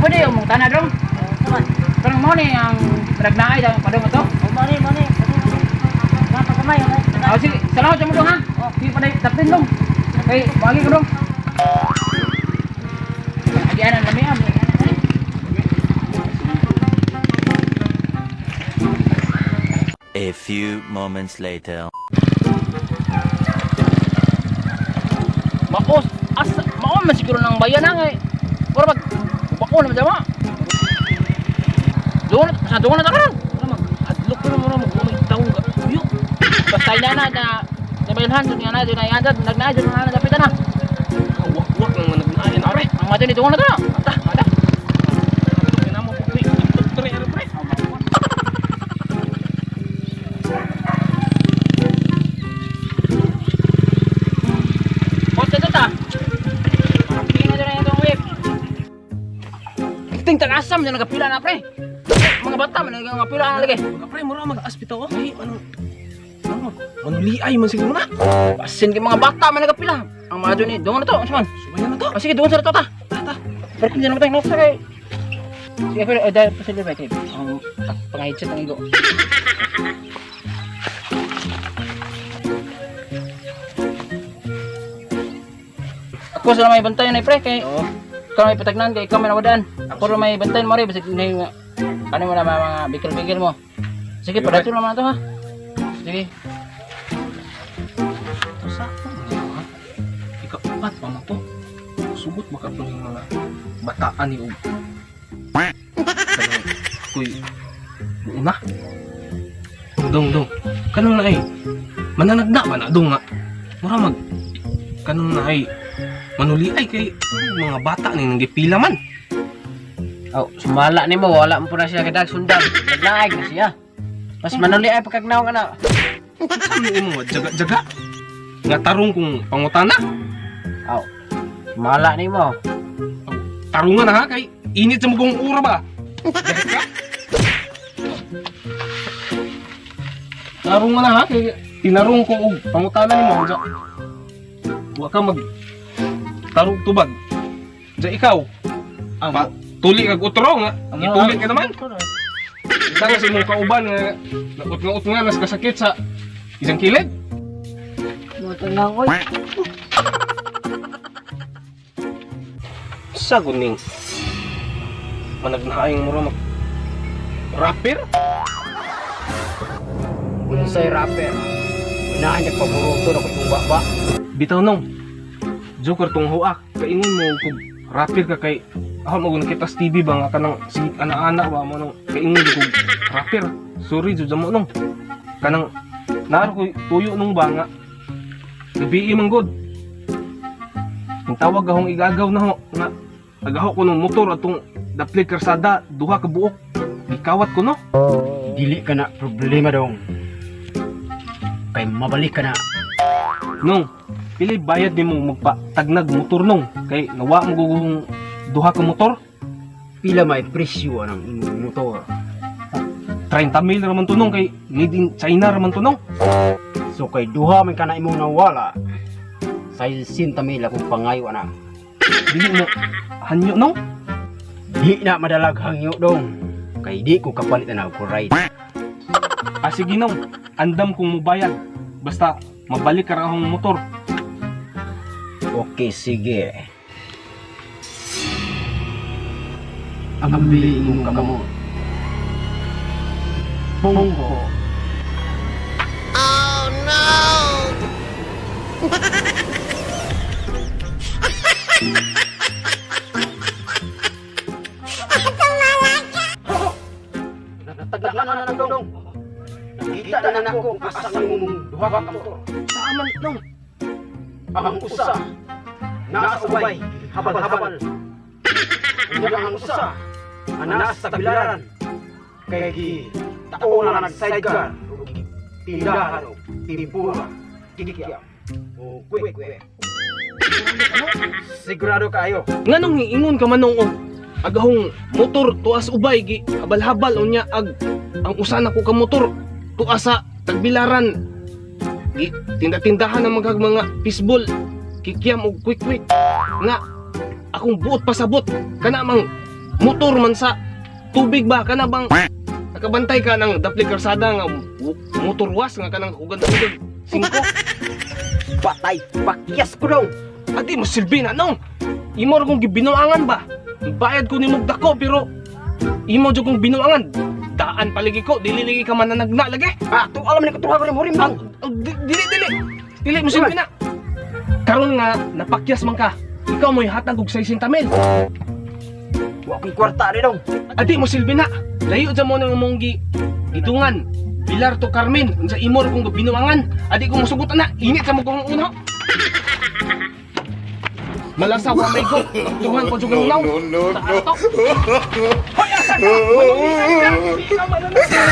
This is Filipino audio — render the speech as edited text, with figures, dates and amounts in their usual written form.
pwede yung mong tanah dong. Saman. Karang mo ni ang nagnaay dang padong ito. Mani. Ngapa kamay ang Oh, sige, salamat sa mo dong ha. Oh, sige pa dapin dong. Okay, bagi ko dong. Agian ang lamihan. A few moments later. Maos, maon man siguro ng bayan na ngay. Pero mag bako naman dama. Doon na takaran. Adlok ko naman mo tawo ga. Yo. Basta ina na bayalhan dun nga na dun ay andad nagnaay dun na dapitan na. Wak lang nagnaay na pre. Ang mati ni doon na ta. Ada. Kina mo pre. Pre pre. Basta ta. Tingnan dun na itong wave. Ting tagasam na nagapila na pre. Mga bata man nagapila na lagi. Pre mura mag-aspita oh. Ay ano liay man siguro na. Pasin kay mga bata man nagapila. Ang mga dun doon na to, Osman. Subayan na to. Sige, doon sa ta. Pero hindi naman tayo nasa kay. Sige, pero dahil pa sila ba kayo? Ang pang-headset ng igo. Ako sila may bantayan na pre, kay ikaw may patagnan, kay ikaw may nawadaan. Ako rin may bantayan mo rin, basta ano mo na mga bikil-bikil mo. Sige, padato naman ito ha. Sige. Sakto na. Ikapat pa mo to. Sugot baka po yung mga bataan ni Og. Kuy. Una. Dong. Kanong na ay. Mananagda ba na dong nga. Mura mag. Kanong na ay. Manuli ay kay mga bata ni nang gipila man. Oh, sumala ni mo wala mo na siya kadag sundan. Naglaag na siya. Mas manuli ay pagkagnaw ka na. Ano mo jaga-jaga? Nga tarong kung pangutana. Oh. Sumala ni mo. Tarungan na ha kay init sa mugong ura ba? Dahil ka? Tarungan na ha kay tinarong ko og pangutana ni mo. Wa ka mag tarong tubag. Diya ikaw. Pa, tuli kag utro nga. Itulit ka naman. Isa nga si mong kauban nga naut nga nas kasakit sa isang kilid. Matang oy. Sa guning managnaayong mura mag rapper? Unsay rapper. Inaan niya paburuto na ko yung baba. Bitaw nong joker tong huak kaingon mo kung rapper ka kay ako mo nakita sa TV ba nga kanang si ana-ana ba mo nang kaingon kung rapper. Sorry jud mo nong kanang naro ko tuyo nung ba nga gabi man god. Ang tawag akong igagaw na ho nga agaho ko ng motor atong dapli karsada duha ka buok ikawat ko no. Dili ka na problema dong. Kay mabalik ka na. Nong pili bayad nimo magpatagnag motor nong kay nawa mo gugong duha ka motor. Pila may presyo ang imong motor. 30,000 raman to nong kay made in China raman to nong. So kay duha man kana imong nawala. Sa 60,000 akong pangayo na. Dili mo hanyo nong. Di na madalag hangyo dong. Kay di ko kapalit na ako ride. Ah sige nong, andam kong mubayad. Basta mabalik ka ra akong motor. Okay, sige. Ang bili imong kamot. Pungko. Nataglan na dong. Nakita na nako kung asa imong duha ka motor. Saaman nong. Ang usa nasa ubay habal-habal. Unya ang usa anas sa bilaran. Kay gi taon na nag-sidecar. Tindahan o timpura. Kikya. O kwek. Sigurado kayo. Nganong hiingon ka man nong og agahong motor tuas ubay gi habal-habal unya ag ang usa na ko ka motor tuas sa tagbilaran. Gi tinda-tindahan ng mga pisbol kikiam og quick nga akong buot pasabot kana mang motor man sa tubig ba kana bang nakabantay ka ng dapli karsada nga motor was nga kanang hugan tubig 5. Patay, pakyas ko dong. Adi mo silbi na nong. Imo ra kong gibinuangan ba? Bayad ko nimog dako pero imo jud kong binuangan. Daan paligi ko, dili lagi ka man nagna lagi. Tu alam ni ko tuwa ko ni Morim bang. Dili mo silbi na. Karon nga napakyas man ka. Ikaw mo'y hatag og 60,000. Wa ko'y kwarta rin dong. Adi mo silbi na. Layo dyan mo nang mong gitungan. Pilar to Carmen, unsa imo ra kong binuangan. Adi ko musugot na, init sa mo kong uno. Malasa wa may go. Tuhan ko jud ng naw. No. Hoy, asa ka? Manunod ka. Ikaw manunod ka.